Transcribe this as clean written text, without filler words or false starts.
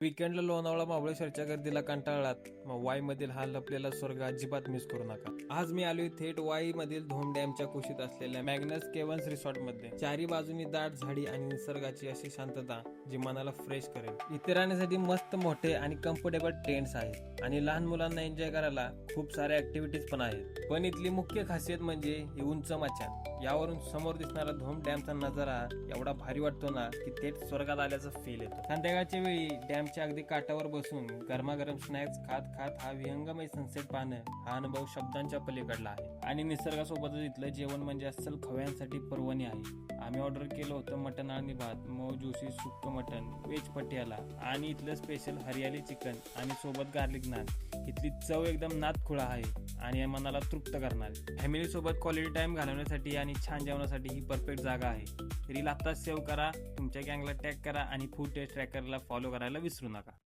वीकेंडला लोणावळा महाबळेश्वरच्या गर्दीला कंटाळलात मग वाई मधील हा लपलेला स्वर्ग अजिबात मिस करू नका। आज मी आलोय थेट वाई मधील धोम डॅमच्या कुशीत असलेल्या मॅग्नस केव्हन्स रिसॉर्ट मध्ये। चारी बाजूनी दाट झाडी आणि निसर्गाची अशी शांतता जी मनाला फ्रेश करेल। इथे राहण्यासाठी मस्त मोठे आणि कम्फर्टेबल टेंट्स आहेत आणि लहान मुलांना एन्जॉय करायला खूप साऱ्या ऍक्टिव्हिटीज पण आहेत। पण इथली मुख्य खासियत म्हणजे ही उंच मचान। यावरून समोर दिसणारा धोम डॅमचा नजारा एवढा भारी वाटतो ना की थेट स्वर्गात आल्याचा फील येतो। संध्याकाळच्या वेळी डॅमच्या अगदी काठावर बसून गरमागरम स्नॅक्स खात खात हा विहंगमय सनसेट पाहणं हा अनुभव शब्दांच्या पलीकडला आहे। आणि निसर्गासोबतच इथलं जेवण म्हणजे अस्सल खव्यांसाठी पर्वणी आहे। आम्ही ऑर्डर केलं होतं मटन आणि भात, मऊ ज्युसी सुक्क मटन, व्हेज पटियाला आणि इथलं स्पेशल हरियाली चिकन आणि सोबत गार्लिक नान। इथली चव एकदम नादखुळा आहे आणि मनाला तृप्त करणारी। फॅमिली सोबत क्वालिटी टाइम घालवण्यासाठी आणि छान जेवणासाठी ही परफेक्ट जागा आहे। रील आत्ताच सेव्ह करा, तुमच्या गँगला टॅग करा आणि फूड टेस्ट ट्रॅकरला फॉलो करायला विसरू नका।